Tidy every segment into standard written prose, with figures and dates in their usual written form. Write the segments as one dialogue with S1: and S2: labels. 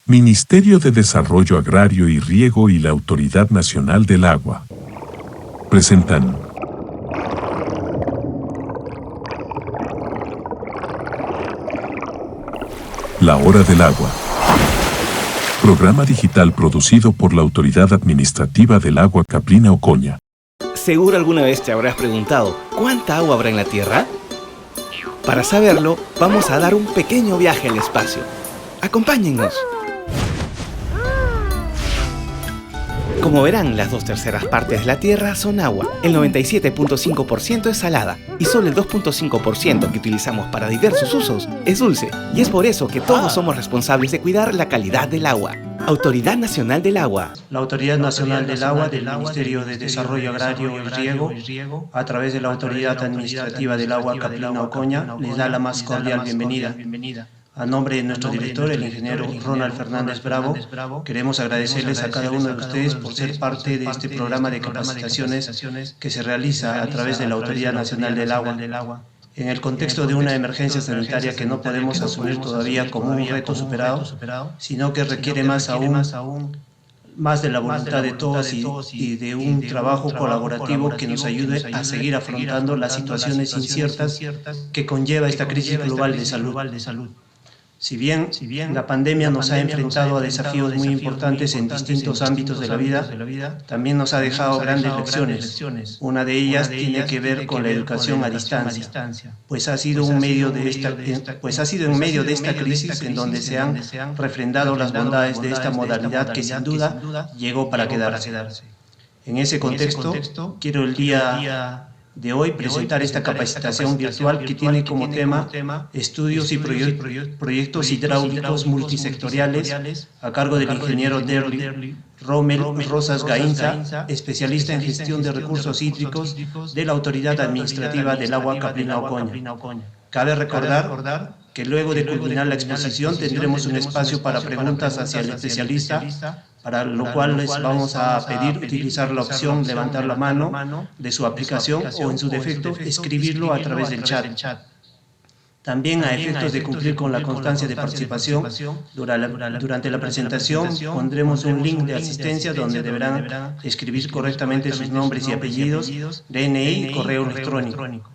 S1: Ministerio de Desarrollo Agrario y Riego y la Autoridad Nacional del Agua presentan La Hora del Agua, programa digital producido por la Autoridad Administrativa del Agua Caplina Ocoña.
S2: Seguro alguna vez te habrás preguntado, ¿cuánta agua habrá en la Tierra? Para saberlo, vamos a dar un pequeño viaje al espacio. ¡Acompáñennos! Como verán, las 2/3 partes de la Tierra son agua, el 97.5% es salada y solo el 2.5% que utilizamos para diversos usos es dulce. Y es por eso que todos somos responsables de cuidar la calidad del agua. Autoridad Nacional del Agua.
S3: La Autoridad Nacional del Agua del Ministerio de Desarrollo Agrario y Riego, a través de la Autoridad Administrativa del Agua Caplina Ocoña, les da la más cordial bienvenida. A nombre de nuestro director, el ingeniero Ronald Fernández Bravo, queremos agradecerles a cada uno de ustedes por ser parte de este programa de capacitaciones que se realiza a través de la Autoridad Nacional del Agua. En el contexto de una emergencia sanitaria que no podemos asumir todavía como un reto superado, sino que requiere más de la voluntad de todos y de un trabajo colaborativo que nos ayude a seguir afrontando las situaciones inciertas que conlleva esta crisis global de salud. Si bien la pandemia nos ha enfrentado a desafíos muy importantes en distintos ámbitos de la vida, también nos ha dejado grandes lecciones. Una de ellas tiene que ver con la educación a distancia, pues ha sido en medio de esta crisis en donde se han refrendado las bondades de esta modalidad que sin duda llegó para quedarse. En ese contexto, quiero el día de hoy presentar esta capacitación virtual que tiene como tema estudios y proyectos hidráulicos multisectoriales a cargo del ingeniero Derly Rommel Rosas Gainza, especialista en gestión de recursos hídricos de la Autoridad Administrativa del Agua Caplina Ocoña. Cabe recordar que luego de culminar la exposición tendremos un espacio para preguntas hacia el especialista, para lo cual les vamos a pedir utilizar la opción levantar la mano de su aplicación o en su defecto escribirlo a través del chat. También a efectos de cumplir con la constancia de participación, durante la presentación pondremos un link de asistencia donde deberán escribir correctamente sus nombres y apellidos, DNI y correo electrónico.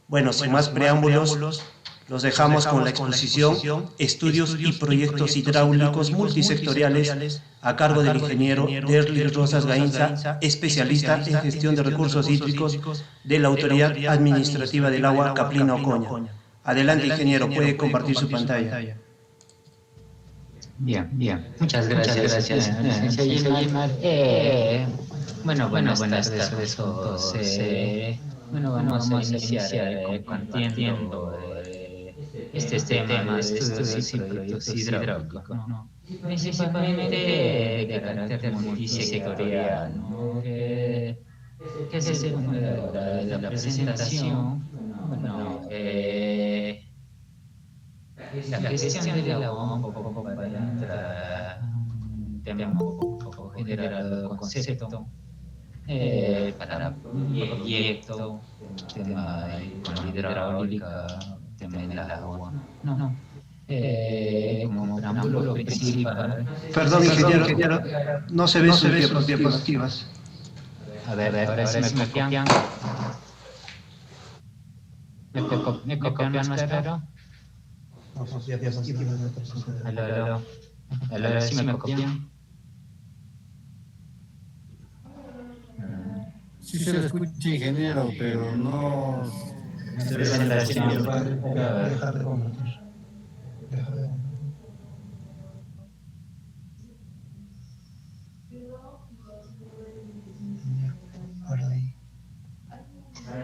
S3: Bueno, sin más preámbulos, los dejamos con la exposición Estudios y Proyectos Hidráulicos Multisectoriales a cargo del ingeniero Derly Rosas Gainza, especialista en gestión de recursos hídricos de la Autoridad Administrativa del Agua Caplina Ocoña. Adelante, ingeniero, puede compartir su pantalla.
S4: Bien. Muchas gracias, licenciado Gilmar. Buenas tardes a todos. Vamos a iniciar compartiendo este tema de estudios y proyectos hidráulicos, ¿no? Principalmente de carácter multisectorial, ¿no? Que es el punto de la presentación. La gestión del agua, un poco para entrar un tema un poco general del concepto. Para proyecto, tema con hidráulica, tema del agua. Como preámbulo principal.
S3: Perdón, ingeniero, no se ven sus diapositivas.
S4: A ver, ahora sí me copian. ¿Me copian más claro? Aló, sí me copian.
S5: Sí se lo escucha, ingeniero, pero no se ve
S4: Presentación.
S3: Dejar de compartir.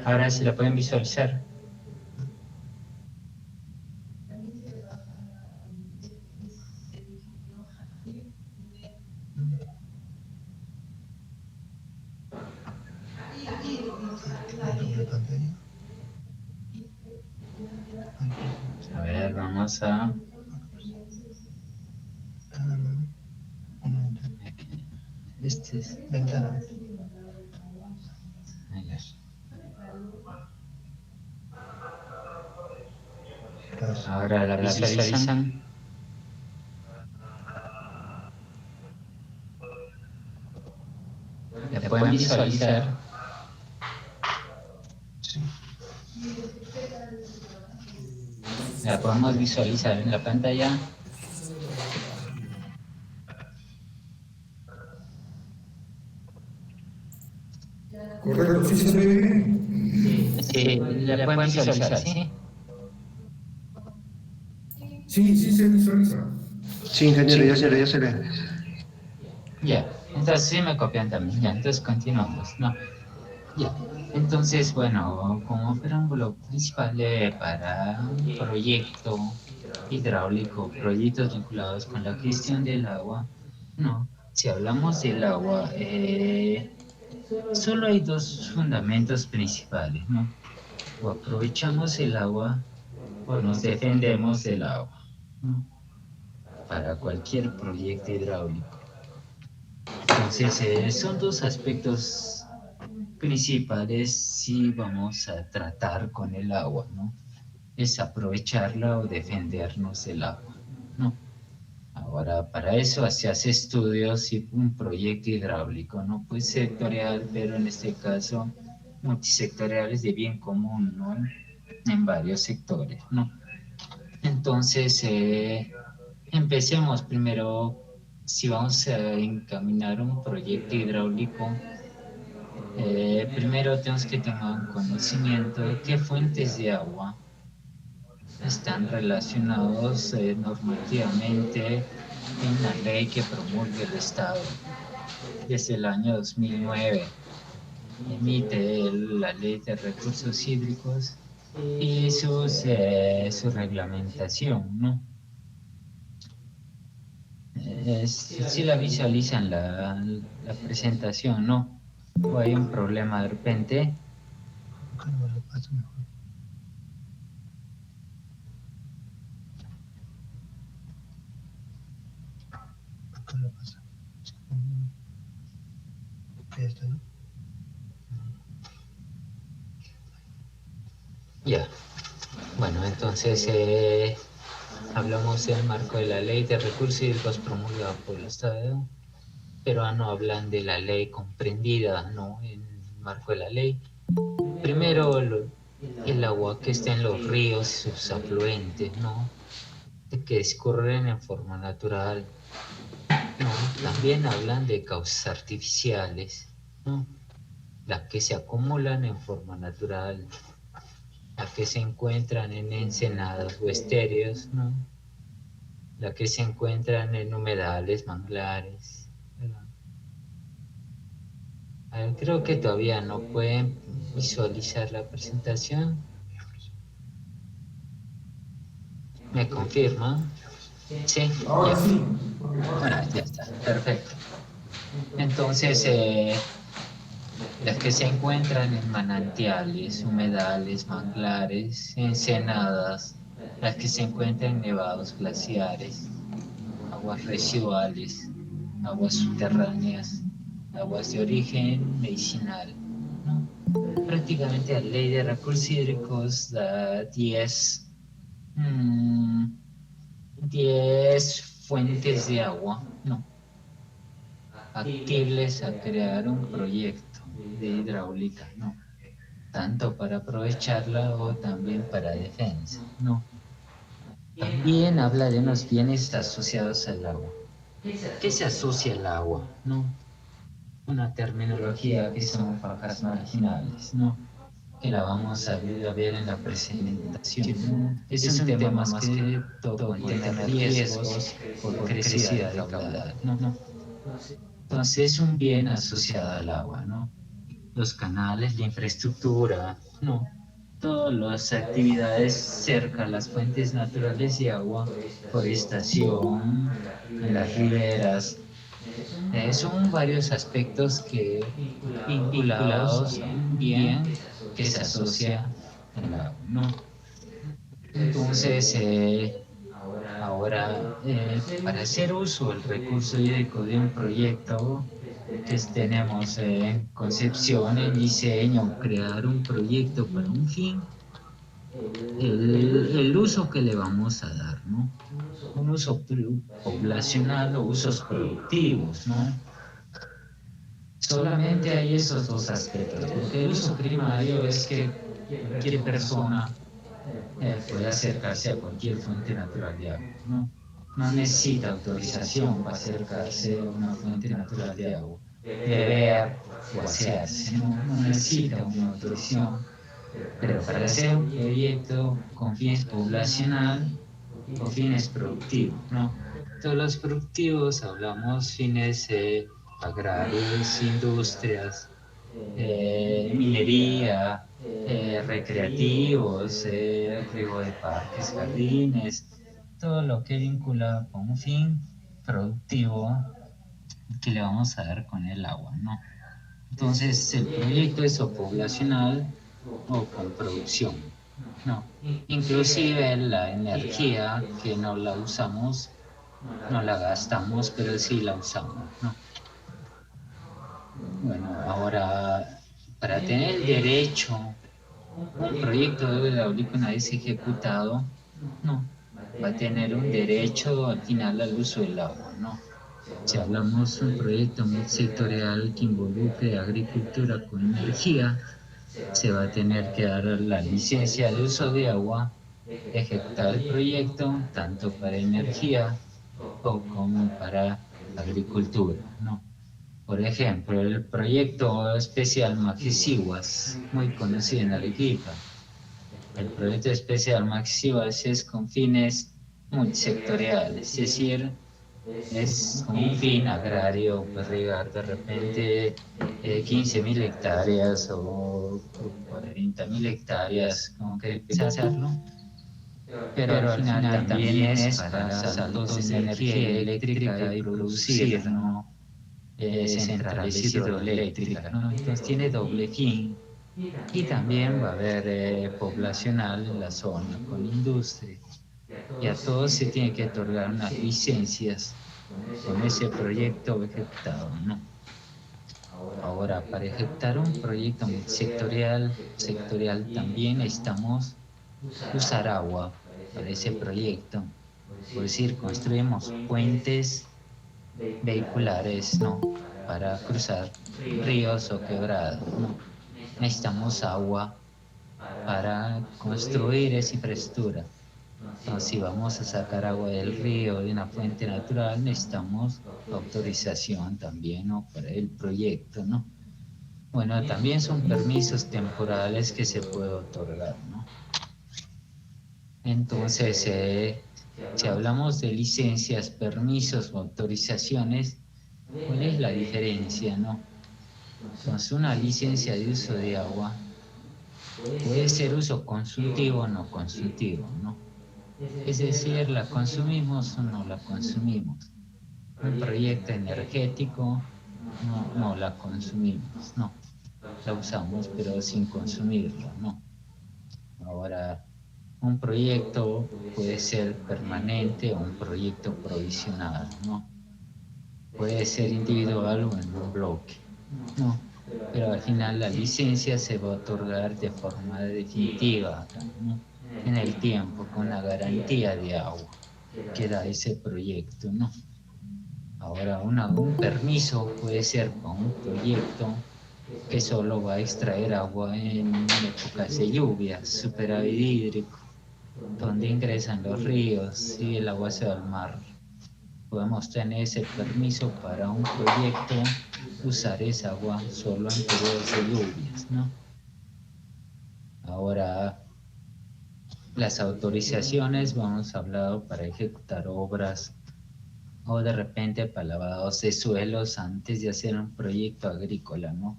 S4: Ahora sí la pueden visualizar. A ver, vamos a... Este es...
S3: Ventana.
S4: Ahí es. Ahora la visualizan. ¿La pueden visualizar? ¿La podemos visualizar en la pantalla?
S5: Correcto, sí se ve bien.
S4: Sí, la pueden visualizar, ¿sí?
S5: Sí, sí se visualiza.
S3: Sí, ingeniero, ya se ve.
S4: Ya, entonces sí me copian también. Ya, entonces continuamos, ¿no? Ya, entonces, bueno, como preámbulo principal para un proyecto hidráulico, proyectos vinculados con la gestión del agua, no, si hablamos del agua, solo hay dos fundamentos principales, ¿no? O aprovechamos el agua o nos defendemos del agua, ¿no? Para cualquier proyecto hidráulico. Entonces, son dos aspectos principales si vamos a tratar con el agua, ¿no? Es aprovecharla o defendernos del agua, ¿no? Ahora, para eso se hace estudios y un proyecto hidráulico, ¿no? Pues sectorial, pero en este caso multisectoriales de bien común, ¿no? En varios sectores, ¿no? Entonces, empecemos primero, si vamos a encaminar un proyecto hidráulico, primero tenemos que tener un conocimiento de qué fuentes de agua están relacionados normativamente en la ley que promulga el Estado. Desde el año 2009 emite la ley de recursos hídricos y su reglamentación, ¿no? Si la visualizan la presentación, ¿no? O hay un problema de repente. ¿Cómo lo paso mejor? ¿Qué le pasa? Esto, ¿no? Ya. Bueno, entonces hablamos del marco de la ley de recursos hídricos promulgada por el Estado peruano, hablan de la ley comprendida, ¿no? En el marco de la ley. Primero, el agua que está en los ríos y sus afluentes, ¿no? Que discurren en forma natural, ¿no? También hablan de causas artificiales, ¿no? Las que se acumulan en forma natural, las que se encuentran en ensenadas o estéreos, ¿no? Las que se encuentran en humedales, manglares, ¿verdad? Creo que todavía no pueden visualizar la presentación. ¿Me confirman? Sí,
S5: Ahora
S4: ya.
S5: sí.
S4: Bueno, ya está, perfecto. Entonces, las que se encuentran en manantiales, humedales, manglares, ensenadas, las que se encuentran en nevados glaciares, aguas residuales, aguas subterráneas, aguas de origen medicinal, ¿no? Prácticamente la ley de recursos hídricos da 10 fuentes de agua, ¿no? Factibles a crear un proyecto de hidráulica, ¿no? Tanto para aprovecharla o también para defensa, ¿no? También habla de unos bienes asociados al agua. ¿Qué se asocia al agua, no? Una terminología que son fajas marginales, ¿no? Que la vamos a ver en la presentación. Es un tema más que todo contener riesgos por crecida de caudal, ¿no? Entonces es un bien asociado al agua, ¿no? Los canales, la infraestructura, ¿no? Todas las actividades cerca a las fuentes naturales de agua, forestación, en las riberas, son varios aspectos que vinculados a un bien que se asocia al agua, ¿no? Entonces, ahora, para hacer uso del recurso hídrico de un proyecto que tenemos en concepción, en diseño, crear un proyecto para un fin, el uso que le vamos a dar, ¿no? Un uso poblacional o usos productivos, ¿no? Solamente hay esos dos aspectos, porque el uso primario es que cualquier persona puede acercarse a cualquier fuente natural de agua, ¿no? No necesita autorización para acercarse a una fuente natural de agua, beber o asearse, no necesita una autorización, pero para hacer un proyecto con fines poblacional o fines productivos, ¿no? Todos los productivos hablamos fines agrarios, industrias, minería, recreativos, riego de parques, jardines, todo lo que vincula con un fin productivo que le vamos a dar con el agua, ¿no? Entonces, el proyecto es o poblacional o con producción, ¿no? Inclusive la energía que no la usamos, no la gastamos, pero sí la usamos, ¿no? Bueno, ahora, para tener el derecho, un proyecto de hidráulico una vez ejecutado, no, va a tener un derecho al final al uso del agua, ¿no? Si hablamos de un proyecto multisectorial que involucre agricultura con energía, se va a tener que dar la licencia de uso de agua, ejecutar el proyecto tanto para energía como para agricultura, ¿no? Por ejemplo, el proyecto especial Majisihuas, muy conocido en Arequipa. El proyecto especial Majisihuas es con fines multisectoriales, es decir, es con un fin agrario, pues regar de repente 15.000 hectáreas o 40.000 hectáreas, como que empieza a hacerlo. Pero al final también es para saltos de energía eléctrica y producir, ¿no? Centrales hidroeléctricas, ¿no? Entonces tiene doble fin. Y también va a haber poblacional en la zona con industria. Y a todos se tiene que otorgar unas licencias con ese proyecto ejecutado, ¿no? Ahora, para ejecutar un proyecto sectorial también necesitamos usar agua para ese proyecto. Por decir, construimos puentes vehiculares, ¿no? Para cruzar ríos o quebradas, ¿no? Necesitamos agua para construir esa infraestructura. Entonces, si vamos a sacar agua del río de una fuente natural, necesitamos autorización también, ¿no? Para el proyecto, ¿no? Bueno, también son permisos temporales que se puede otorgar, ¿no? Entonces, si hablamos de licencias, permisos o autorizaciones, ¿cuál es la diferencia, no? Entonces, una licencia de uso de agua puede ser uso consultivo o no consultivo, ¿no? Es decir, la consumimos o no la consumimos. Un proyecto energético no la consumimos, no. La usamos pero sin consumirla, no. Ahora, un proyecto puede ser permanente o un proyecto provisional, ¿no? Puede ser individual o en un bloque, ¿no? Pero al final la licencia se va a otorgar de forma definitiva, ¿no? En el tiempo, con la garantía de agua que da ese proyecto, ¿no? Ahora, un permiso puede ser para un proyecto que solo va a extraer agua en épocas de lluvia, superávit hídrico, donde ingresan los ríos y el agua se va al mar. Podemos tener ese permiso para un proyecto, usar esa agua solo en periodos de lluvias, ¿no? Ahora, las autorizaciones, vamos a hablar para ejecutar obras o de repente para lavados de suelos antes de hacer un proyecto agrícola, ¿no?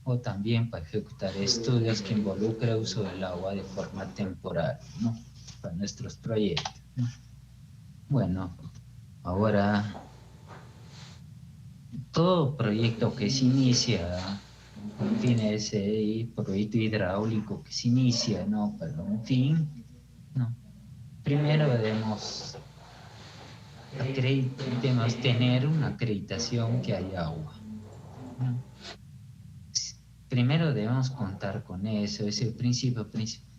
S4: O también para ejecutar estudios que involucren el uso del agua de forma temporal, ¿no? Para nuestros proyectos, ¿no? Bueno, ahora, todo proyecto que se inicia con fines proyecto hidráulico que se inicia, ¿no? Para un fin, ¿no? Primero debemos tener una acreditación que hay agua, ¿no? Primero debemos contar con eso, es el principio principal.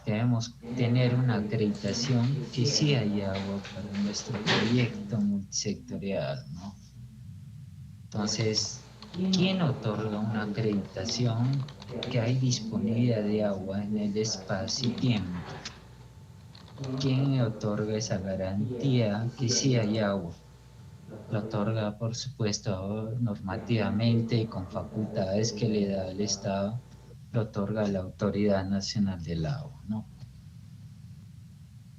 S4: Debemos tener una acreditación que sí hay agua para nuestro proyecto multisectorial, ¿no? Entonces, ¿Quién otorga una acreditación que hay disponibilidad de agua en el espacio y tiempo? ¿Quién otorga esa garantía que sí hay agua? Lo otorga, por supuesto, normativamente y con facultades que le da el Estado, lo otorga la Autoridad Nacional del Agua, ¿no?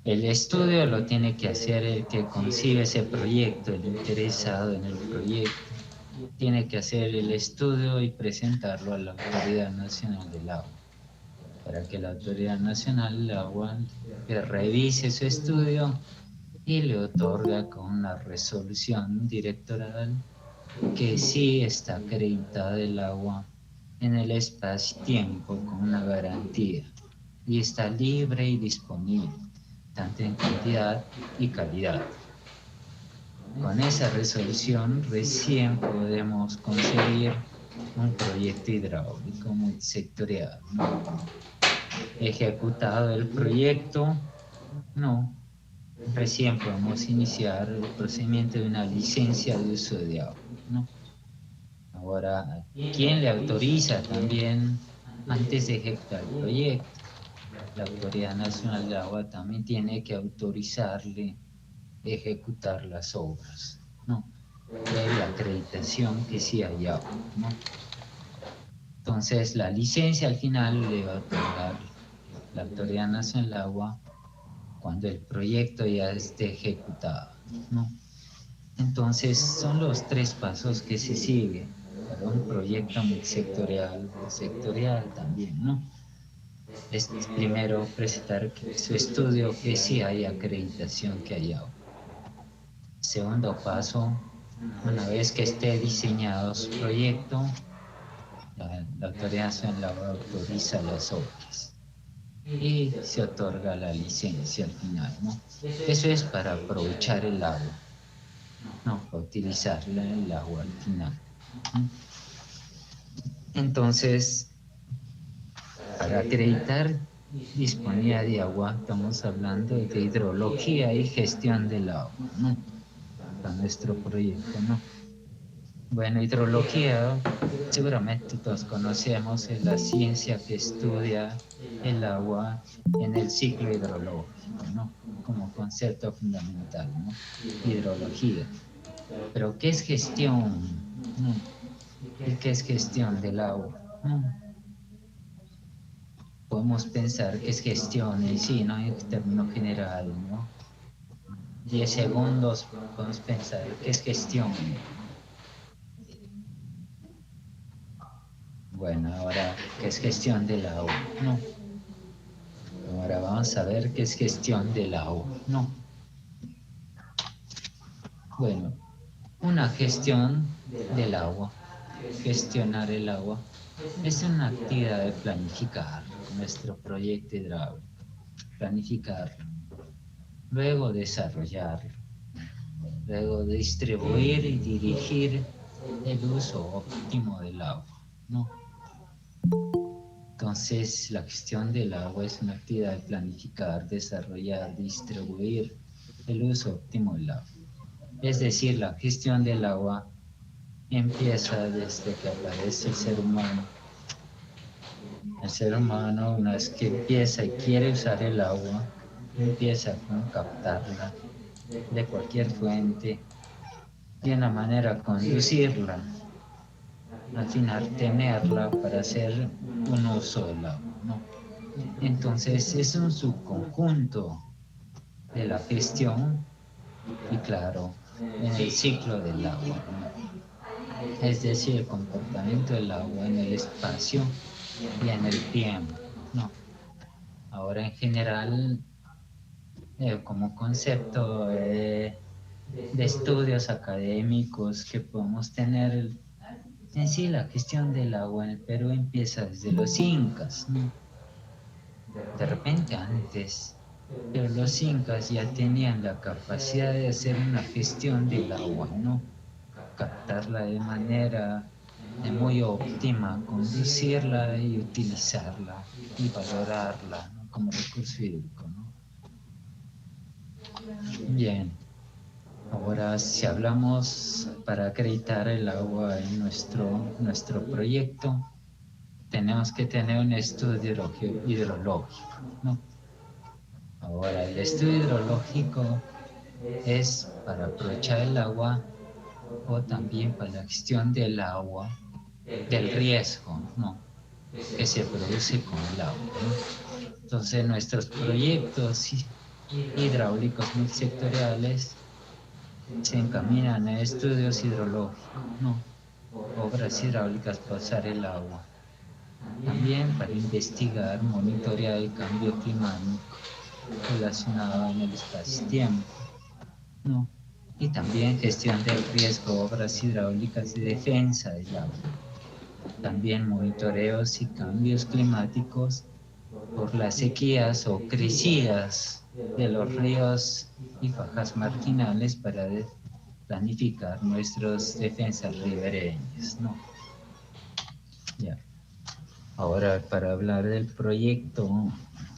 S4: El estudio lo tiene que hacer el que concibe ese proyecto, el interesado en el proyecto. Tiene que hacer el estudio y presentarlo a la Autoridad Nacional del Agua, para que la Autoridad Nacional del Agua le revise su estudio y le otorga con una resolución directoral que sí está acreditada el agua en el espacio-tiempo con una garantía y está libre y disponible, tanto en cantidad y calidad. Con esa resolución recién podemos conseguir un proyecto hidráulico multisectorial, ¿no? Ejecutado el proyecto, no. Recién podemos iniciar el procedimiento de una licencia de uso de agua, ¿no? Ahora, ¿quién le autoriza también antes de ejecutar el proyecto? La Autoridad Nacional de Agua también tiene que autorizarle ejecutar las obras, ¿no? Hay la acreditación que sí hay agua, ¿no? Entonces, la licencia al final le va a otorgar la Autoridad Nacional del Agua cuando el proyecto ya esté ejecutado, ¿no? Entonces, son los tres pasos que se siguen para un proyecto multisectorial o sectorial también, ¿no? Es primero presentar su estudio que sí hay acreditación que hay agua. Segundo paso, una vez que esté diseñado su proyecto, la Autoridad Nacional del Agua autoriza las obras y se otorga la licencia al final, ¿no? Eso es para aprovechar el agua, no para utilizarla el agua al final, ¿no? Entonces, para acreditar disponibilidad de agua, estamos hablando de hidrología y gestión del agua, ¿no? Para nuestro proyecto, ¿no? Bueno, hidrología, seguramente todos conocemos, es la ciencia que estudia el agua en el ciclo hidrológico, ¿no? Como concepto fundamental, ¿no? Hidrología. Pero, ¿qué es gestión? ¿No? ¿Y qué es gestión del agua? ¿No? Podemos pensar que es gestión en sí, ¿no? En términos generales, ¿no? 10 segundos podemos pensar que es gestión. Bueno, ahora, ¿qué es gestión del agua? No. Ahora vamos a ver qué es gestión del agua. No. Bueno, una gestión del agua, gestionar el agua, es una actividad de planificar nuestro proyecto hidráulico, planificarlo, luego desarrollarlo, luego distribuir y dirigir el uso óptimo del agua, ¿no? Entonces, la gestión del agua es una actividad de planificar, desarrollar, distribuir el uso óptimo del agua. Es decir, la gestión del agua empieza desde que aparece el ser humano. El ser humano, una vez que empieza y quiere usar el agua, empieza con captarla de cualquier fuente, de una manera conducirla, al final tenerla para hacer un uso del agua, ¿no? Entonces es un subconjunto de la gestión y claro, en el ciclo del agua, ¿no? Es decir, el comportamiento del agua en el espacio y en el tiempo, ¿no? Ahora en general, como concepto de estudios académicos que podemos tener, en sí la gestión del agua en el Perú empieza desde los incas, ¿no? De repente antes, pero los incas ya tenían la capacidad de hacer una gestión del agua, ¿no? Captarla de manera muy óptima, conducirla y utilizarla y valorarla, ¿no? Como recurso hídrico, ¿no? Bien. Ahora, si hablamos para acreditar el agua en nuestro proyecto, tenemos que tener un estudio hidrológico, ¿no? Ahora, el estudio hidrológico es para aprovechar el agua o también para la gestión del agua, del riesgo, ¿no?, que se produce con el agua, ¿no? Entonces, nuestros proyectos hidráulicos multisectoriales se encaminan a estudios hidrológicos, ¿no?, obras hidráulicas para usar el agua. También para investigar, monitorear el cambio climático relacionado en el espacio-tiempo, ¿no? Y también gestión del riesgo, obras hidráulicas y defensa del agua. También monitoreos y cambios climáticos por las sequías o crecidas de los ríos y fajas marginales para planificar nuestras defensas ribereñas, ¿no? Ya. Ahora, para hablar del proyecto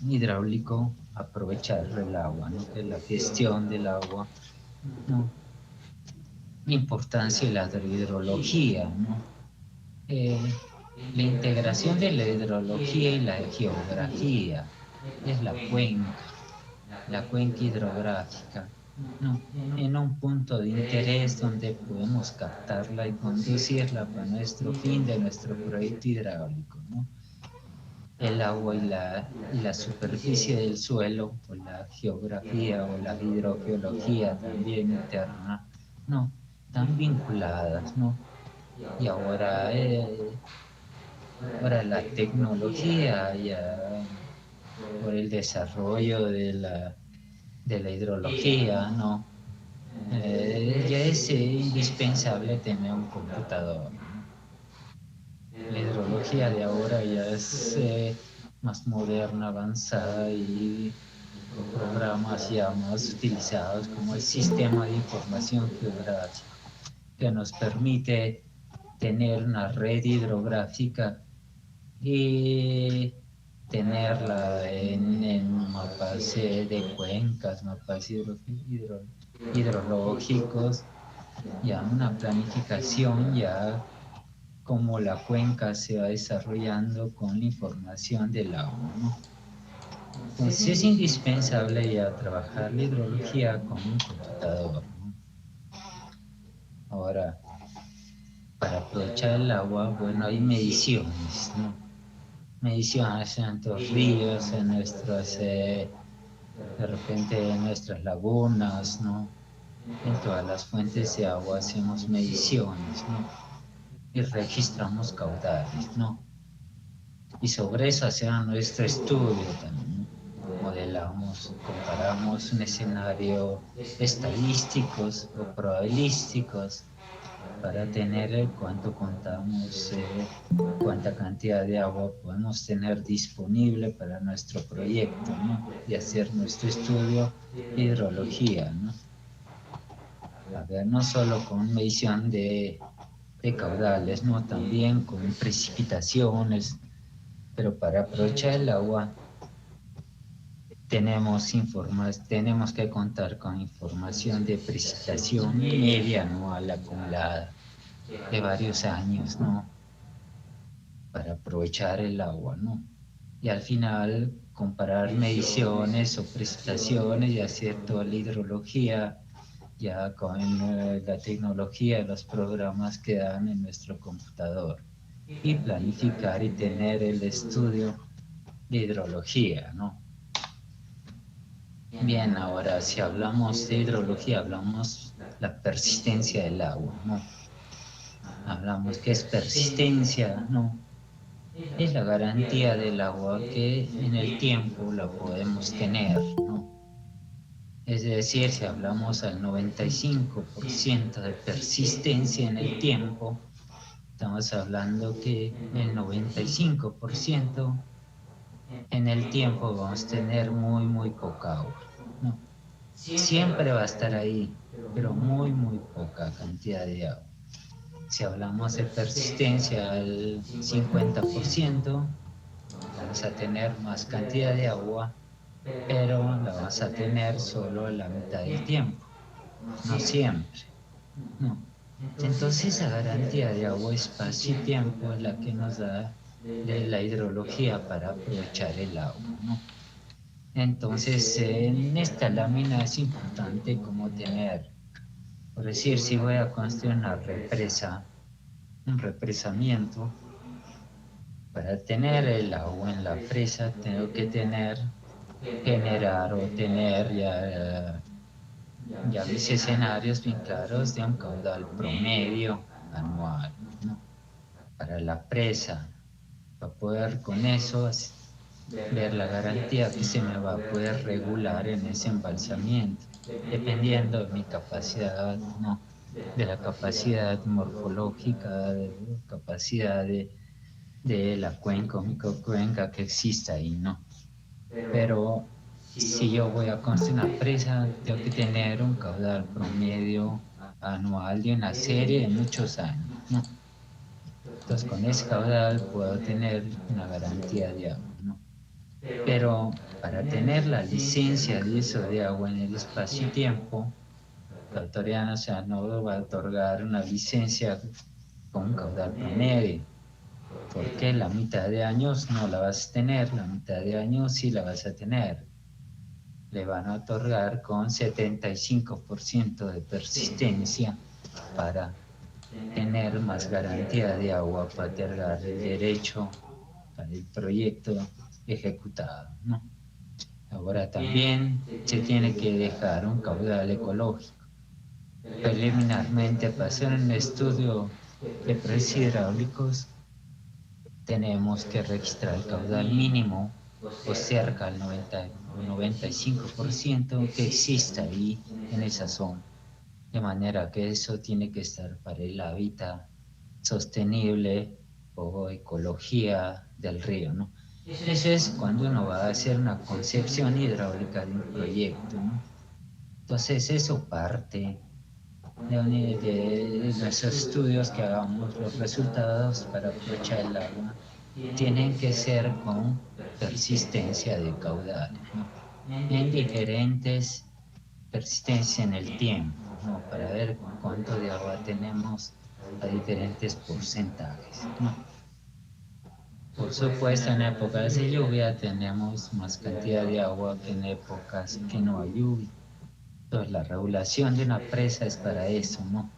S4: hidráulico, aprovechar el agua, ¿no?, que es la gestión del agua, ¿no? Importancia de la hidrología, ¿no? La integración de la hidrología y la geografía es la cuenca hidrográfica, ¿no?, en un punto de interés donde podemos captarla y conducirla para nuestro fin de nuestro proyecto hidráulico, ¿no? El agua y la superficie del suelo, o la geografía o la hidrogeología también interna, ¿no?, están vinculadas, ¿no? Y ahora la tecnología, ya por el desarrollo de la hidrología, ¿no? Ya es indispensable tener un computador, ¿no? La hidrología de ahora ya es más moderna, avanzada, y programas ya más utilizados como el sistema de información geográfica, que nos permite tener una red hidrográfica y tenerla en mapas de cuencas, mapas hidrológicos, ya una planificación, ya como la cuenca se va desarrollando con la información del agua, ¿no? Entonces es indispensable ya trabajar la hidrología con un computador, ¿no? Ahora, para aprovechar el agua, bueno, hay mediciones, ¿no? Mediciones en nuestros ríos, en nuestras, de repente en nuestras lagunas, ¿no? En todas las fuentes de agua hacemos mediciones, ¿no? Y registramos caudales, ¿no? Y sobre eso hacemos nuestro estudio también, ¿no? Modelamos, comparamos un escenario estadísticos o probabilísticos para tener cuánto contamos, cuánta cantidad de agua podemos tener disponible para nuestro proyecto, ¿no? Y hacer nuestro estudio de hidrología, ¿no? A ver, no solo con medición de caudales, ¿no? También con precipitaciones, pero para aprovechar el agua tenemos que contar con información de precipitación media anual acumulada de varios años, ¿no? Para aprovechar el agua, ¿no? Y al final comparar mediciones o precipitaciones y hacer toda la hidrología ya con la tecnología, los programas que dan en nuestro computador, y planificar y tener el estudio de hidrología, ¿no? Bien, ahora si hablamos de hidrología, hablamos la persistencia del agua, ¿no? Hablamos qué es persistencia, ¿no? Es la garantía del agua que en el tiempo la podemos tener, ¿no? Es decir, si hablamos al 95% de persistencia en el tiempo, estamos hablando que el 95% en el tiempo vamos a tener muy, muy poca agua, ¿no? Siempre va a estar ahí, pero muy, muy poca cantidad de agua. Si hablamos de persistencia al 50%, vamos a tener más cantidad de agua, pero la vas a tener solo la mitad del tiempo. no siempre, no. Entonces esa garantía de agua, espacio y tiempo es la que nos da la hidrología para aprovechar el agua, ¿no? Entonces en esta lámina es importante como tener, por decir, si voy a construir una represa, un represamiento, para tener el agua en la presa tengo que generar o tener ya mis escenarios bien claros de un caudal promedio anual, ¿no? Para la presa, para poder con eso ver la garantía que se me va a poder regular en ese embalsamiento, dependiendo de mi capacidad, ¿no? De la capacidad morfológica, de la capacidad de la cuenca o microcuenca que exista ahí, ¿no? Pero si yo voy a construir una presa, tengo que tener un caudal promedio anual de una serie de muchos años, ¿no? Entonces con ese caudal puedo tener una garantía de agua, ¿no? Pero para tener la licencia de uso de agua en el espacio y tiempo, la Autoridad Nacional no va a otorgar una licencia con un caudal promedio, porque la mitad de años no la vas a tener, la mitad de años sí la vas a tener. Le van a otorgar con 75% de persistencia para tener más garantía de agua, para otorgar el derecho para el proyecto ejecutado, ¿no? Ahora también se tiene que dejar un caudal ecológico. Preliminarmente, para hacer un estudio de precios hidráulicos, tenemos que registrar el caudal mínimo o cerca al 90 o 95% que exista ahí en esa zona. De manera que eso tiene que estar para el hábitat sostenible o ecología del río, ¿no? Eso es cuando uno va a hacer una concepción hidráulica de un proyecto, ¿no? Entonces eso parte de nuestros estudios que hagamos, los resultados para aprovechar el agua tienen que ser con persistencia de caudales, ¿no? En diferentes persistencia en el tiempo, ¿no? Para ver cuánto de agua tenemos a diferentes porcentajes, ¿no? Por supuesto, en épocas de lluvia tenemos más cantidad de agua que en épocas que no hay lluvia. Entonces la regulación de una presa es para eso, ¿no?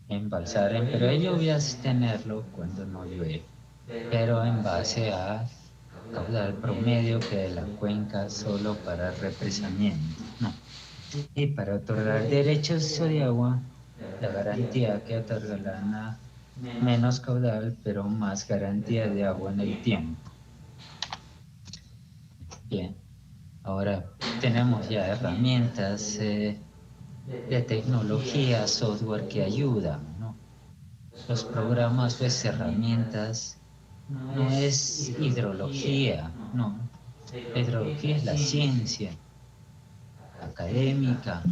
S4: Embalsar en periodo de lluvias, tenerlo cuando no llueve, pero en base a caudal promedio que de la cuenca solo para represamiento, ¿no? Y para otorgar derechos de agua, la garantía que otorga la ANA, menos caudal, pero más garantía de agua en el tiempo. Bien, ahora tenemos ya herramientas de tecnología, software que ayudan, ¿no? Los programas, pues herramientas, no es hidrología, no. La hidrología es la ciencia académica,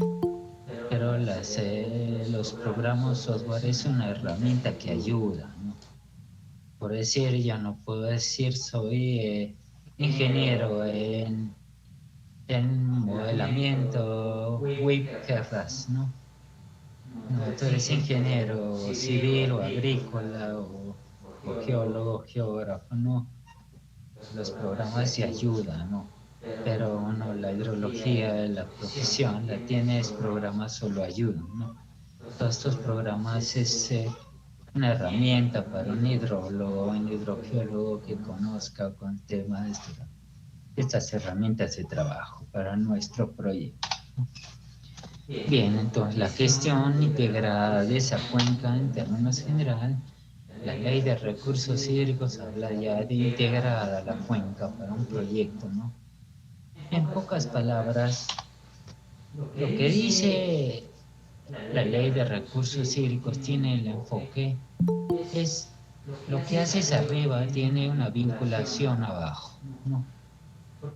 S4: pero los programas software es una herramienta que ayuda, ¿no? Por decir, yo no puedo decir soy ingeniero en modelamiento web Terras, ¿no? No, tú eres ingeniero civil o agrícola o geólogo, geógrafo, ¿no? Los programas se ayudan, ¿no? Pero no, la hidrología, la profesión, la tienes, programas solo ayudan, ¿no? Todos estos programas es una herramienta para un hidrólogo, un hidrogeólogo que conozca con temas de estas herramientas de trabajo para nuestro proyecto. Bien, entonces la gestión integrada de esa cuenca en términos generales, la ley de recursos hídricos habla ya de integrada la cuenca para un proyecto, ¿no? En pocas palabras, lo que dice la ley de recursos hídricos tiene el enfoque, es lo que haces arriba tiene una vinculación abajo, ¿no?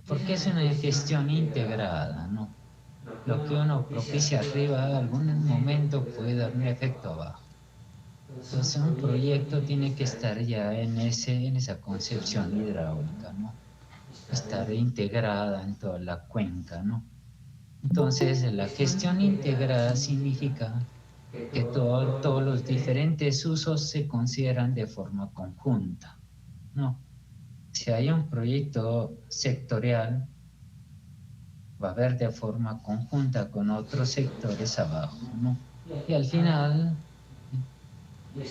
S4: Porque es una gestión integrada, ¿no? Lo que uno propicia arriba, en algún momento puede dar un efecto abajo. Entonces un proyecto tiene que estar ya en esa concepción hidráulica, ¿no? Estar integrada en toda la cuenca, ¿no? Entonces, la gestión integrada significa que todos los diferentes usos se consideran de forma conjunta, ¿no? Si hay un proyecto sectorial, va a haber de forma conjunta con otros sectores abajo, ¿no? Y al final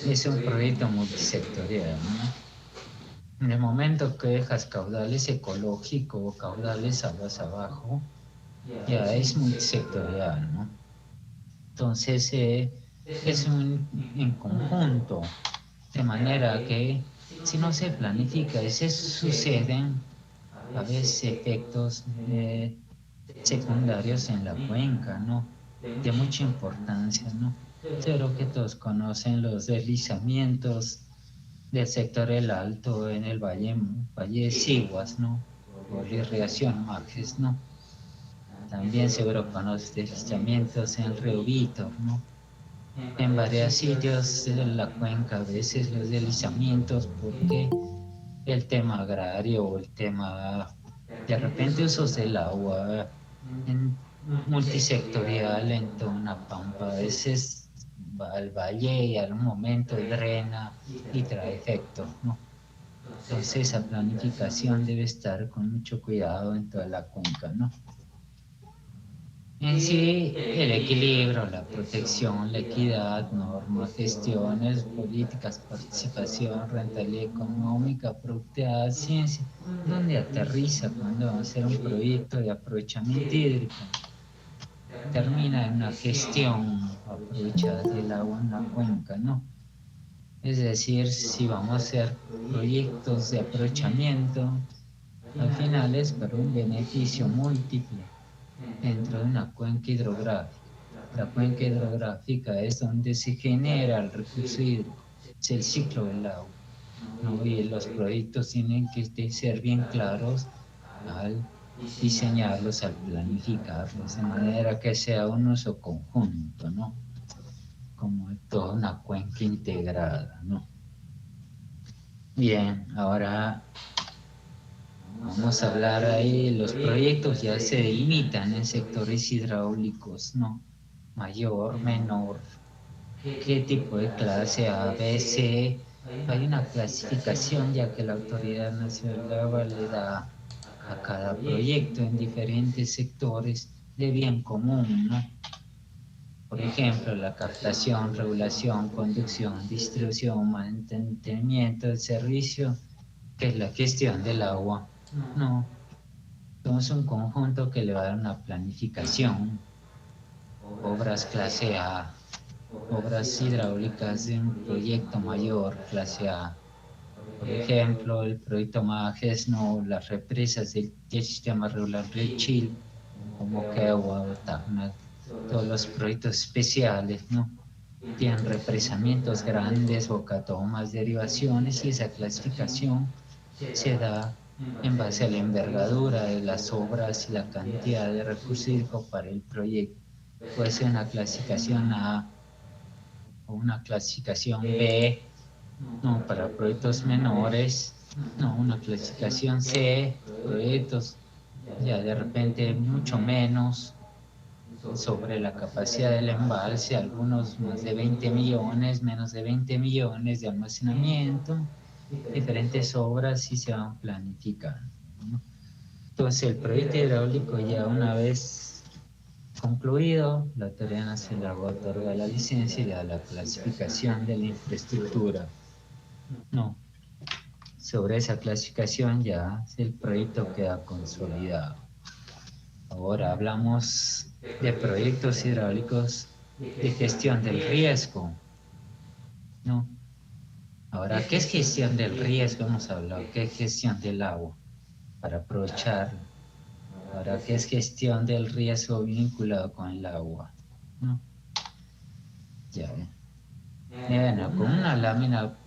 S4: es un proyecto multisectorial, ¿no? En el momento que dejas caudales ecológicos o caudales aguas abajo, ya es multisectorial, ¿no? Entonces es en conjunto, de manera que si no se planifica y se suceden a veces efectos secundarios en la cuenca, ¿no? De mucha importancia, ¿no? Pero que todos conocen los deslizamientos del sector El Alto en el Valle de Siguas, ¿no? Por la irrigación Majes, ¿no? También seguro conoces deslizamientos en el río Vítor, ¿no? En varios sitios de la cuenca, a veces los deslizamientos, porque el tema agrario o el tema de repente usos del agua en multisectorial en toda una pampa, a veces va al valle y al momento drena y trae efectos, ¿no? Entonces esa planificación debe estar con mucho cuidado en toda la cuenca, ¿no? En sí, el equilibrio, la protección, la equidad, normas, gestiones, políticas, participación, rentabilidad económica, productividad, ciencia, donde aterriza cuando va a hacer un proyecto de aprovechamiento hídrico. Termina en una gestión aprovechada del agua en la cuenca, ¿no? Es decir, si vamos a hacer proyectos de aprovechamiento, al final es para un beneficio múltiple dentro de una cuenca hidrográfica. La cuenca hidrográfica es donde se genera el recurso hídrico, es el ciclo del agua, ¿no? Y los proyectos tienen que ser bien claros al diseñarlos, al planificarlos, de manera que sea un uso conjunto, ¿no? Como toda una cuenca integrada, ¿no? Bien, ahora vamos a hablar ahí, los proyectos ya se delimitan en sectores hidráulicos, ¿no? Mayor, menor, qué tipo de clase A, B, C. Hay una clasificación ya que la Autoridad Nacional del Agua le da a cada proyecto en diferentes sectores de bien común, ¿no? Por ejemplo, la captación, regulación, conducción, distribución, mantenimiento del servicio, que es la gestión del agua, ¿no? Somos un conjunto que le va a dar una planificación, obras clase A, obras hidráulicas de un proyecto mayor, clase A. Por ejemplo, el proyecto Majes, ¿no? Las represas del sistema regular del Chile, como Quehua o Tacna, todos los proyectos especiales, ¿no? Tienen represamientos grandes, bocatomas, derivaciones, y esa clasificación se da en base a la envergadura de las obras y la cantidad de recursos hídricos para el proyecto. Puede ser una clasificación A o una clasificación B, no, para proyectos menores, no, una clasificación C, proyectos ya de repente mucho menos sobre la capacidad del embalse, algunos más de 20 millones, menos de 20 millones de almacenamiento, diferentes obras y se van planificando, ¿no? Entonces el proyecto hidráulico ya una vez concluido, la Autoridad Nacional del Agua otorga la licencia y da la clasificación de la infraestructura. No, sobre esa clasificación ya el proyecto queda consolidado. Ahora hablamos de proyectos hidráulicos de gestión del riesgo, ¿no? Ahora, ¿qué es gestión del riesgo? Hemos hablado, ¿qué es gestión del agua? Para aprovecharlo. Ahora, ¿qué es gestión del riesgo vinculado con el agua? ¿No? Ya ven. Bueno, con una lámina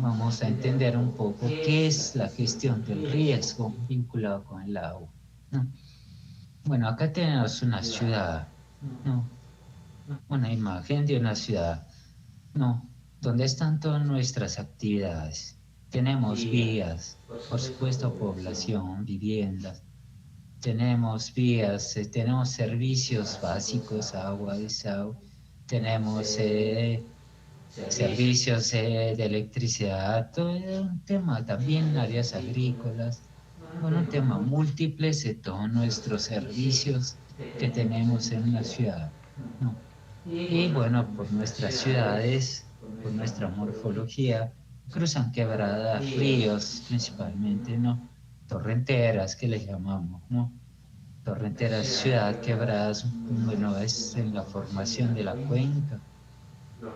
S4: vamos a entender un poco qué es la gestión del riesgo vinculado con el agua, ¿no? Bueno, acá tenemos una ciudad, ¿no? Una imagen de una ciudad, ¿no? Donde están todas nuestras actividades. Tenemos vías, por supuesto, población, viviendas, tenemos vías, tenemos servicios básicos, agua, desagüe, tenemos servicios de electricidad, todo es un tema también, áreas agrícolas, bueno, un tema múltiple de todos nuestros servicios que tenemos en una ciudad, ¿no? Y bueno, por nuestras ciudades, por nuestra morfología, cruzan quebradas, ríos principalmente, ¿no? Torrenteras, que les llamamos, ¿no? Torrenteras, ciudad, quebradas, bueno, es en la formación de la cuenca,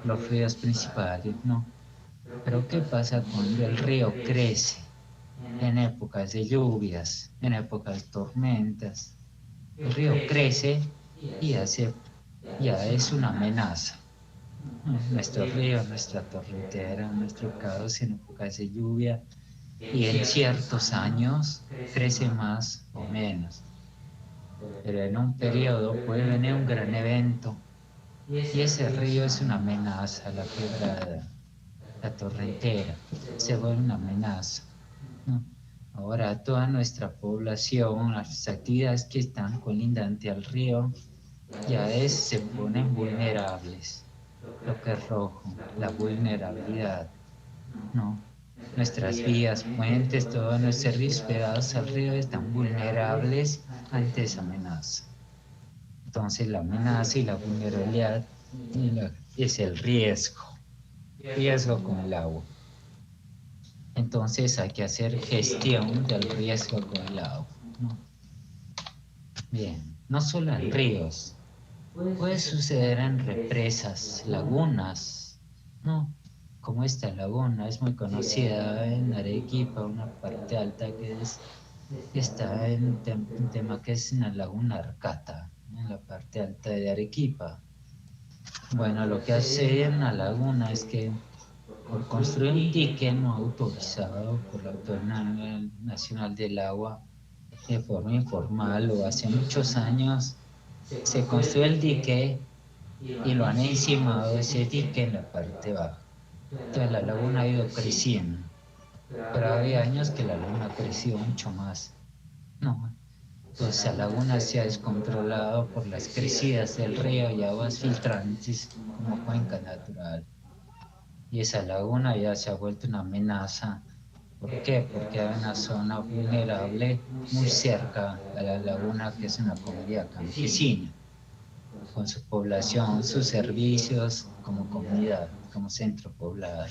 S4: los ríos principales, ¿no? Pero ¿qué pasa cuando el río crece en épocas de lluvias, en épocas de tormentas? El río crece y ya es una amenaza. Nuestro río, nuestra torrentera, nuestro cauce en épocas de lluvia y en ciertos años crece más o menos. Pero en un periodo puede venir un gran evento y ese río es una amenaza, la quebrada, la torrentera, se vuelve una amenaza, ¿no? Ahora toda nuestra población, las actividades que están colindantes al río, se ponen vulnerables. Lo que es rojo, la vulnerabilidad, ¿no? Nuestras vías, puentes, todos los servicios pegados al río están vulnerables ante esa amenaza. Entonces la amenaza y la vulnerabilidad es el riesgo con el agua. Entonces hay que hacer gestión del riesgo con el agua, ¿no? Bien, no solo en ríos, puede suceder en represas, lagunas, ¿no? Como esta laguna es muy conocida en Arequipa, una parte alta que está en un tema que es una laguna Arcata, en la parte alta de Arequipa. Bueno, lo que hace en la laguna es que por construir un dique no autorizado por la Autoridad Nacional del Agua de forma informal o hace muchos años, se construyó el dique y lo han encimado ese dique en la parte baja. Entonces la laguna ha ido creciendo, pero había años que la laguna creció mucho más. No, entonces la laguna se ha descontrolado por las crecidas del río y aguas filtrantes como cuenca natural. Y esa laguna ya se ha vuelto una amenaza. ¿Por qué? Porque hay una zona vulnerable muy cerca a la laguna, que es una comunidad campesina, con su población, sus servicios como comunidad, como centro poblado.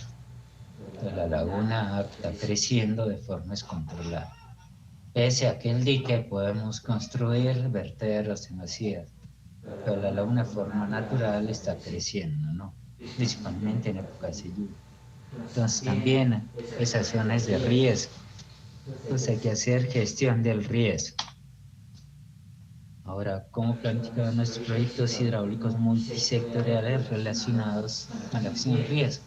S4: Entonces la laguna está creciendo de forma descontrolada. Pese a que el dique podemos construir vertederos en la ciudad, pero la laguna de forma natural está creciendo, ¿no? Principalmente en épocas de lluvia. Entonces también esas zonas de riesgo. Entonces hay que hacer gestión del riesgo. Ahora, ¿cómo planificar nuestros proyectos hidráulicos multisectoriales relacionados a la acción de riesgo?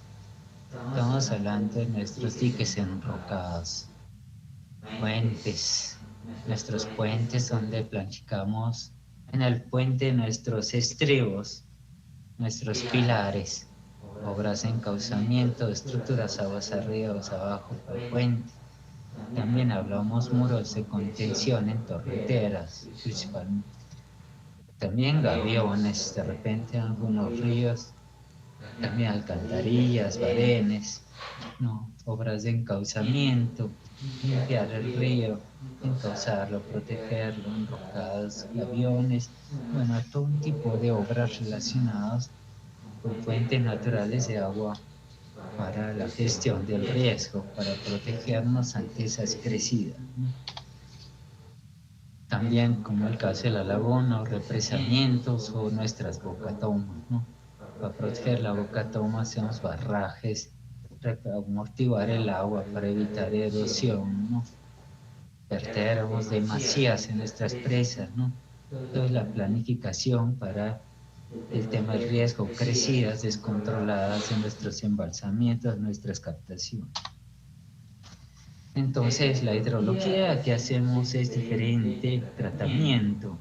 S4: Estamos hablando de nuestros diques enrocados, puentes, nuestros puentes donde planificamos en el puente nuestros estribos, nuestros pilares, obras de encauzamiento, estructuras aguas arriba, aguas abajo para el puente. También hablamos muros de contención en torrenteras, principalmente. También gaviones, de repente en algunos ríos, también alcantarillas, barenes, ¿no? Obras de encauzamiento, limpiar el río, encauzarlo, protegerlo, enrocados, gaviones, bueno, todo un tipo de obras relacionadas con fuentes naturales de agua para la gestión del riesgo, para protegernos ante esas crecidas, ¿no? También, como el caso de la laguna, o represamientos o nuestras bocatomas, ¿no? Para proteger la bocatoma hacemos barrajes, para amortiguar el agua, para evitar erosión, ¿no? Vertederos de masías en nuestras presas, ¿no? Entonces la planificación para el tema del riesgo, crecidas descontroladas en nuestros embalsamientos, nuestras captaciones. Entonces la hidrología que hacemos es diferente, tratamiento.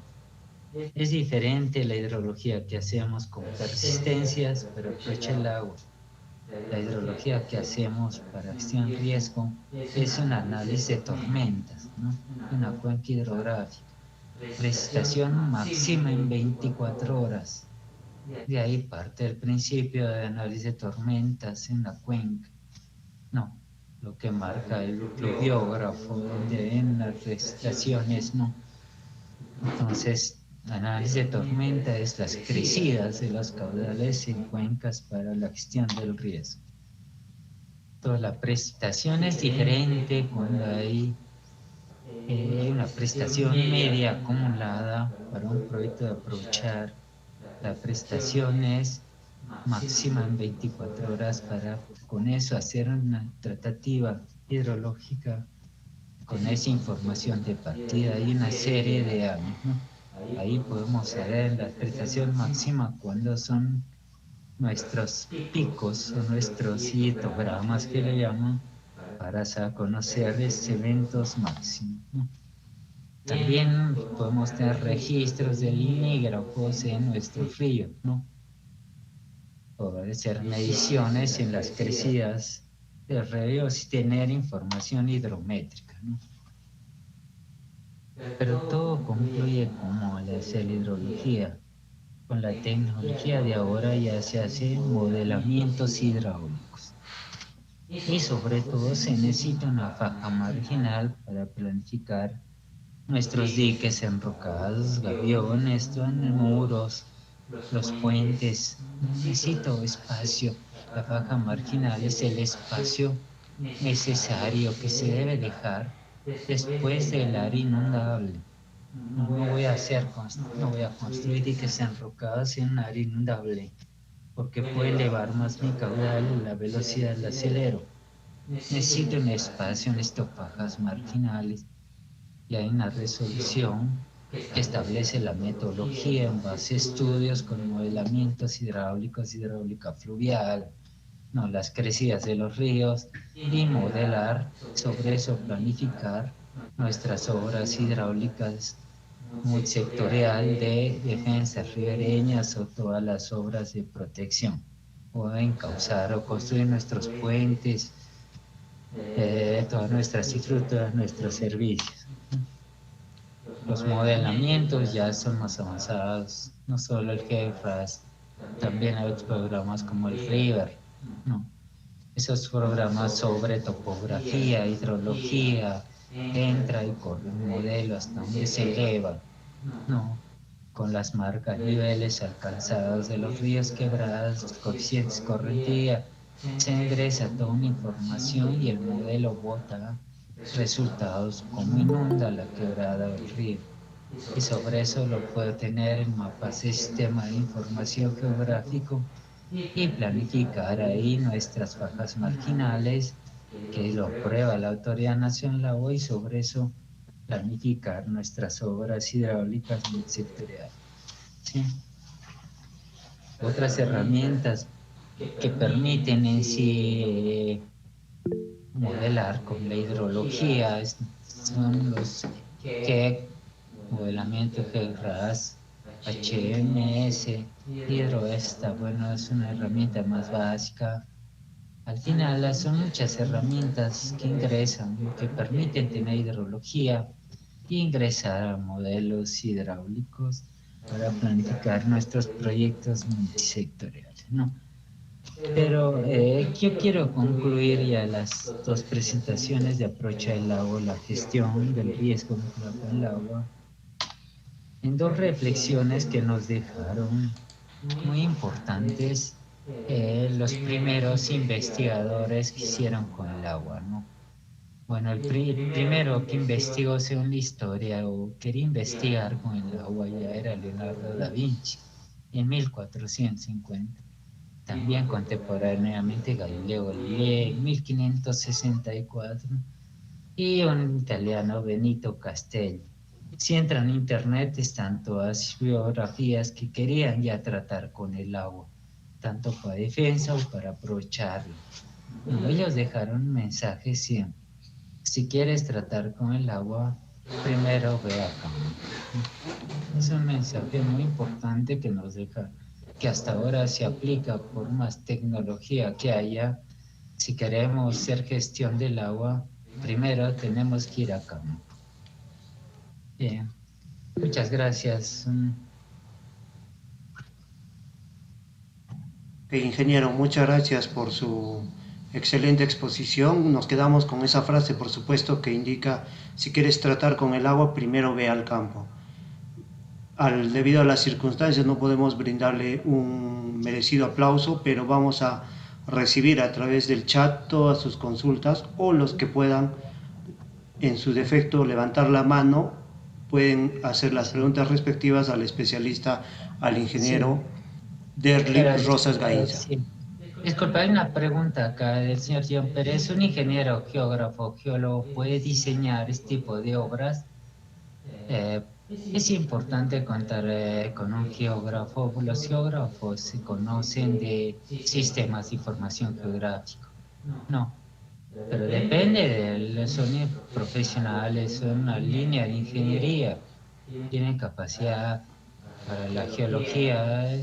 S4: Es diferente la hidrología que hacemos con persistencias para aprovechar el agua. La hidrología que hacemos para gestión riesgo es un análisis de tormentas, ¿no? Una cuenca hidrográfica. precipitación máxima en 24 horas. De ahí parte el principio de análisis de tormentas en la cuenca. No, lo que marca el pluviógrafo, donde en las precipitaciones, no. Entonces, análisis de tormenta es las crecidas de los caudales en cuencas para la gestión del riesgo. Toda la precipitación es diferente cuando hay una precipitación media acumulada para un proyecto de aprovechar. La precipitación es máxima en 24 horas para con eso hacer una tratativa hidrológica con esa información de partida y una serie de años, ¿no? Ahí podemos saber la precipitación máxima cuando son nuestros picos o nuestros hitogramas que le llaman para conocer estos eventos máximos, ¿no? También podemos tener registros de linígrafos en nuestro río, ¿no? Poder hacer mediciones en las crecidas de ríos y tener información hidrométrica, ¿no? Pero todo concluye como la hidrología. Con la tecnología de ahora ya se hacen modelamientos hidráulicos. Y sobre todo se necesita una faja marginal para planificar nuestros diques enrocados, gaviones, muros, los puentes. Necesito espacio. La faja marginal es el espacio necesario que se debe dejar después del área inundable. No voy a construir diques enrocados en un área inundable porque puede elevar más mi caudal y la velocidad del acelero. Necesito un espacio, necesito fajas marginales. Y hay una resolución que establece la metodología en base a estudios con modelamientos hidráulicos, hidráulica fluvial, no, las crecidas de los ríos, y modelar sobre eso, planificar nuestras obras hidráulicas multisectorial de defensas ribereñas o todas las obras de protección, o encauzar o construir nuestros puentes, todas nuestras infraestructuras, nuestros servicios. Los modelamientos ya son más avanzados, no solo el GEFRAS, también hay otros programas como el RIVER, ¿no? Esos programas sobre topografía, hidrología, entra y corre un modelo hasta donde se eleva, ¿no? Con las marcas, niveles alcanzados de los ríos, quebradas, los coeficientes correntía, se ingresa toda una información y el modelo bota resultados como inunda la quebrada del río. Y sobre eso lo puedo tener en mapas de sistema de información geográfico y planificar ahí nuestras fajas marginales, que lo aprueba la Autoridad Nacional del Agua, y sobre eso planificar nuestras obras hidráulicas multisectoriales. ¿Sí? Otras herramientas que permiten en sí modelar con la hidrología son los GEC, modelamiento GEC-RAS, HMS, Hidroesta. Bueno, es una herramienta más básica. Al final son muchas herramientas que ingresan, que permiten tener hidrología e ingresar a modelos hidráulicos para planificar nuestros proyectos multisectoriales, ¿no? Pero yo quiero concluir ya las dos presentaciones de aprovechar el agua, la gestión del riesgo con el agua, en dos reflexiones que nos dejaron muy importantes los primeros investigadores que hicieron con el agua, ¿no? Bueno, el primero que investigó según la historia o quería investigar con el agua ya era Leonardo da Vinci en 1450. También contemporáneamente Galileo Galilei en 1564 y un italiano, Benito Castelli. Si entran en internet están todas biografías que querían ya tratar con el agua, tanto para defensa o para aprovecharlo. Y ellos dejaron mensajes siempre. Si quieres tratar con el agua, primero ve a campo. Es un mensaje muy importante que nos deja, que hasta ahora se aplica por más tecnología que haya. Si queremos hacer gestión del agua, primero tenemos que ir a campo. Bien. Muchas gracias.
S3: Ingeniero, muchas gracias por su excelente exposición. Nos quedamos con esa frase, por supuesto, que indica, si quieres tratar con el agua, primero ve al campo. Debido a las circunstancias no podemos brindarle un merecido aplauso, pero vamos a recibir a través del chat todas sus consultas, o los que puedan, en su defecto, levantar la mano, pueden hacer las preguntas respectivas al especialista, al ingeniero
S4: Sí,
S3: Derlik
S4: pero
S3: Rosas Gainza.
S4: sí. Disculpa, hay una pregunta acá del señor John Pérez. ¿Un ingeniero geógrafo, geólogo puede diseñar este tipo de obras? Es importante contar con un geógrafo. Los geógrafos se conocen de sistemas de información geográfico. No, pero depende son profesionales, son una línea de ingeniería. Tienen capacidad para la geología,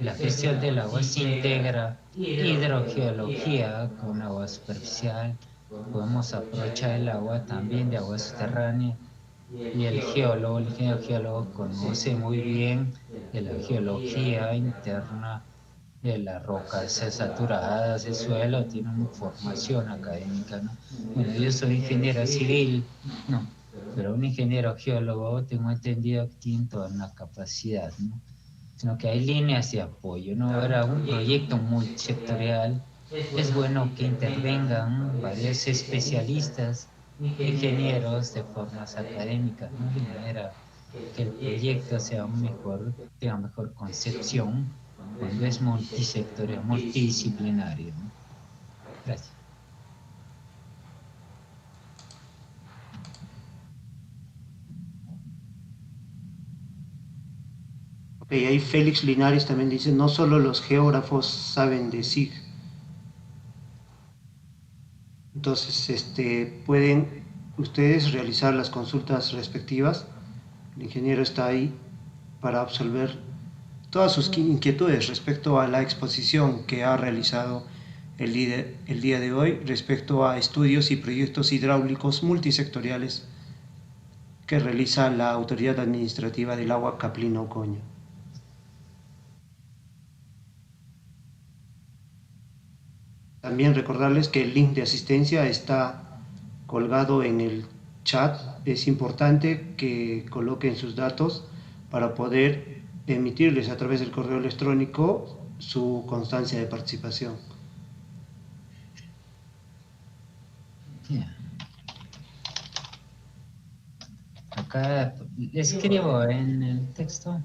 S4: la gestión del agua se integra hidrogeología con agua superficial. Podemos aprovechar el agua también de agua subterránea. Y el ingeniero geólogo conoce muy bien de la geología interna de las rocas saturadas, del suelo, tiene una formación académica, ¿no? Bueno, yo soy ingeniero civil, no, pero un ingeniero geólogo tengo entendido que tiene toda una capacidad, ¿no? Sino que hay líneas de apoyo, ¿no? Ahora, un proyecto multisectorial, es bueno que intervengan varios especialistas, ingenieros de formas académicas, ¿no? De manera que el proyecto tenga mejor concepción cuando es multisectorial, multidisciplinario, ¿no? Gracias.
S3: Ok, ahí Félix Linares también dice, no solo los geógrafos saben de SIG. Entonces, pueden ustedes realizar las consultas respectivas. El ingeniero está ahí para absolver todas sus inquietudes respecto a la exposición que ha realizado el día de hoy respecto a estudios y proyectos hidráulicos multisectoriales que realiza la Autoridad Administrativa del Agua Caplina Ocoña. También recordarles que el link de asistencia está colgado en el chat. Es importante que coloquen sus datos para poder emitirles a través del correo electrónico su constancia de participación.
S4: Yeah. Acá escribo en el texto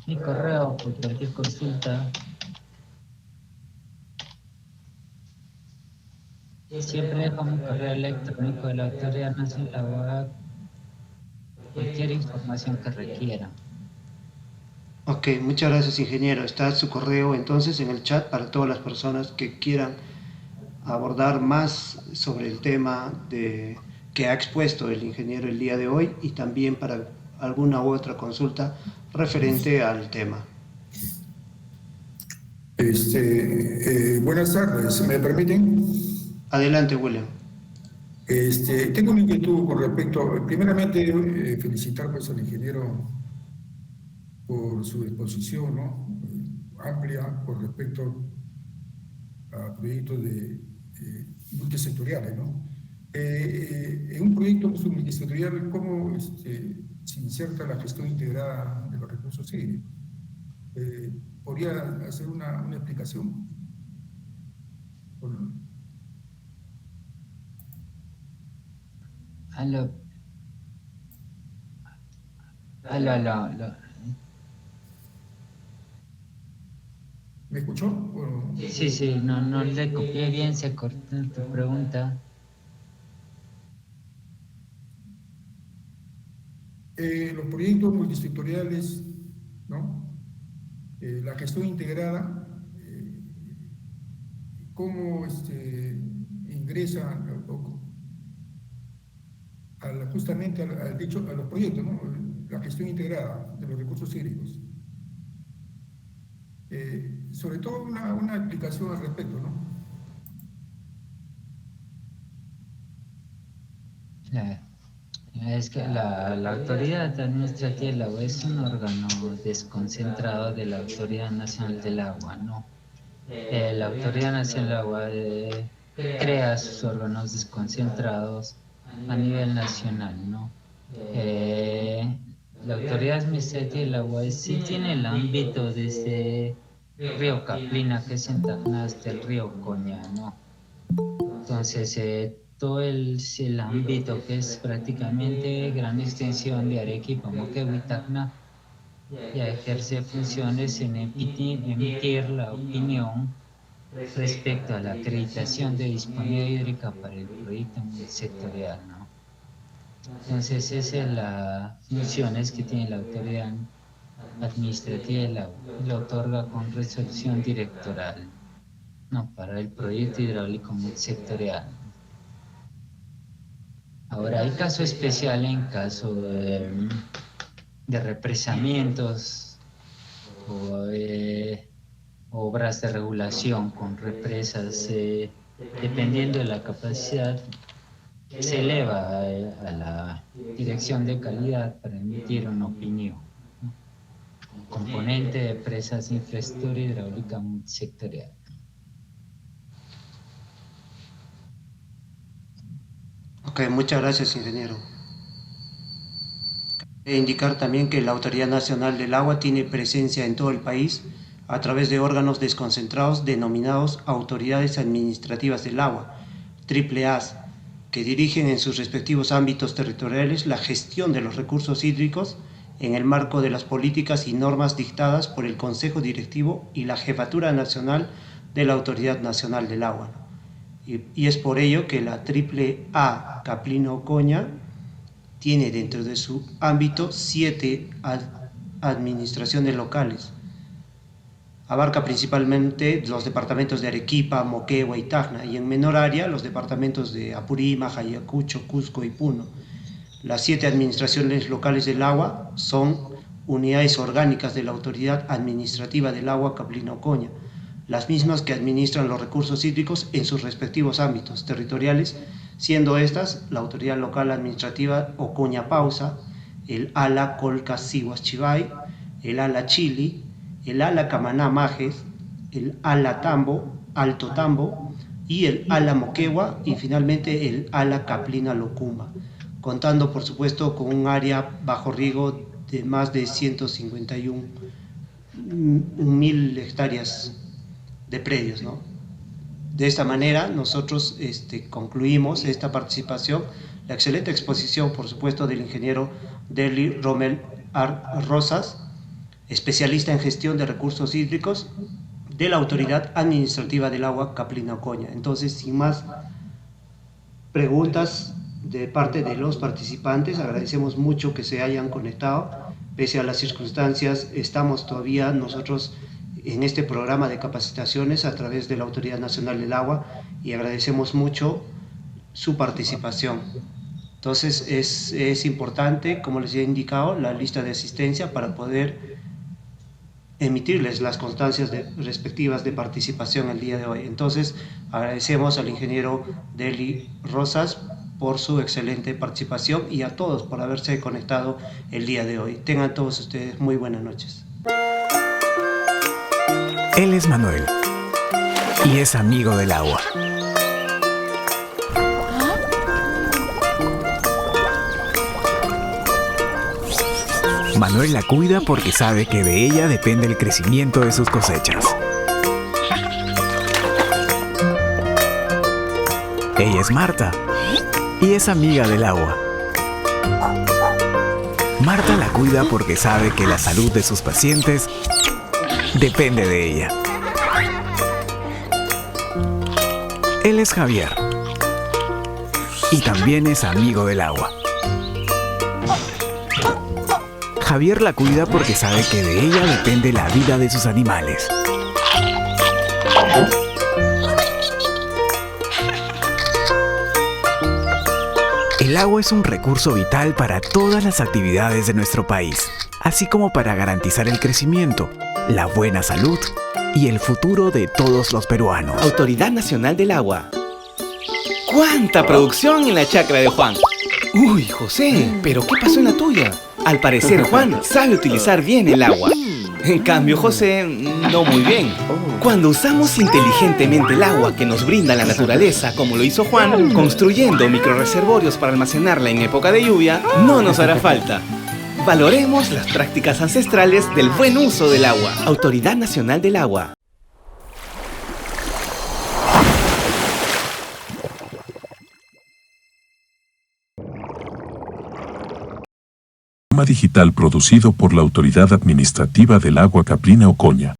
S4: mi correo por cualquier consulta. Siempre dejo mi correo electrónico de la Autoridad Nacional del Agua, cualquier información que requiera.
S3: Ok, muchas gracias, ingeniero. Está su correo entonces en el chat para todas las personas que quieran abordar más sobre el tema que ha expuesto el ingeniero el día de hoy, y también para alguna u otra consulta referente al tema.
S6: Buenas tardes, ¿me permiten?
S3: Adelante, William.
S6: Tengo una inquietud con respecto, primeramente, felicitar pues al ingeniero por su exposición, ¿no? Amplia con respecto a proyectos multisectoriales, ¿no? En un proyecto multisectorial, ¿cómo se inserta la gestión integrada de los recursos hídricos? ¿Podría hacer una explicación?
S4: Aló. Aló.
S6: ¿Me escuchó?
S4: Sí, no le copié bien, se cortó tu pregunta.
S6: Los proyectos multisectoriales, ¿no? La gestión integrada, cómo ingresa justamente a los proyectos, ¿no? La gestión integrada de los recursos hídricos. Sobre todo una explicación al respecto, ¿no?
S4: Es que la Autoridad Administrativa del Agua es un órgano desconcentrado de la Autoridad Nacional del Agua, ¿no? La Autoridad Nacional del Agua crea sus órganos desconcentrados a nivel nacional, ¿no? La Autoridad Administrativa del Agua sí tiene el ámbito desde el río Caplina, que es en Tacna, hasta el río Ocoña, ¿no? Entonces, todo el ámbito que es prácticamente gran extensión de Arequipa, Moquegua y Tacna, ya ejerce funciones en emitir la opinión respecto a la acreditación de disponibilidad hídrica para el proyecto sectorial, ¿no? Entonces, esas son las funciones que tiene la Autoridad Administrativa del Agua, y lo otorga con resolución directoral, ¿no? Para el proyecto hidráulico sectorial. Ahora, hay caso especial en caso de represamientos o obras de regulación con represas, dependiendo de la capacidad, se eleva a la dirección de calidad para emitir una opinión. Componente de presas de infraestructura hidráulica sectorial.
S3: Ok, muchas gracias, ingeniero. Cabe indicar también que la Autoridad Nacional del Agua tiene presencia en todo el país a través de órganos desconcentrados denominados Autoridades Administrativas del Agua, AAAs, que dirigen en sus respectivos ámbitos territoriales la gestión de los recursos hídricos en el marco de las políticas y normas dictadas por el Consejo Directivo y la Jefatura Nacional de la Autoridad Nacional del Agua. Y es por ello que la AAA Caplina Ocoña tiene dentro de su ámbito 7 administraciones locales. Abarca principalmente los departamentos de Arequipa, Moquegua y Tacna, y en menor área los departamentos de Apurímac, Ayacucho, Cusco y Puno. Las 7 administraciones locales del agua son unidades orgánicas de la Autoridad Administrativa del Agua Caplina Ocoña, las mismas que administran los recursos hídricos en sus respectivos ámbitos territoriales, siendo estas la Autoridad Local Administrativa Ocoña Pausa, el ALA Colca Sihuas Chivay, el ALA Chili, el ALA Camaná Majes, el ALA Tambo, Alto Tambo, y el ALA Moquegua, y finalmente el ALA Caplina Locuma, contando por supuesto con un área bajo riego de más de 151.000 hectáreas de predios, ¿no? De esta manera nosotros concluimos esta participación, la excelente exposición por supuesto del ingeniero Derli Rommel Rosas, especialista en gestión de recursos hídricos de la Autoridad Administrativa del Agua Caplina Ocoña. Entonces, sin más preguntas de parte de los participantes, agradecemos mucho que se hayan conectado. Pese a las circunstancias, estamos todavía nosotros en este programa de capacitaciones a través de la Autoridad Nacional del Agua y agradecemos mucho su participación. Entonces es importante, como les he indicado, la lista de asistencia para poder emitirles las constancias respectivas de participación el día de hoy. Entonces agradecemos al ingeniero Derli Rosas por su excelente participación y a todos por haberse conectado el día de hoy. Tengan todos ustedes muy buenas noches.
S7: Él es Manuel y es amigo del agua. Manuel la cuida porque sabe que de ella depende el crecimiento de sus cosechas. Ella es Marta y es amiga del agua. Marta la cuida porque sabe que la salud de sus pacientes depende de ella. Él es Javier y también es amigo del agua. Javier la cuida porque sabe que de ella depende la vida de sus animales. El agua es un recurso vital para todas las actividades de nuestro país, así como para garantizar el crecimiento, la buena salud y el futuro de todos los peruanos.
S2: Autoridad Nacional del Agua. ¡Cuánta producción en la chacra de Juan! Uy, José, ¿pero qué pasó en la tuya? Al parecer Juan sabe utilizar bien el agua. En cambio, José, no muy bien. Cuando usamos inteligentemente el agua que nos brinda la naturaleza, como lo hizo Juan, construyendo microreservorios para almacenarla en época de lluvia, no nos hará falta. Valoremos las prácticas ancestrales del buen uso del agua. Autoridad Nacional del Agua.
S1: Programa digital producido por la Autoridad Administrativa del Agua Caprina Ocoña.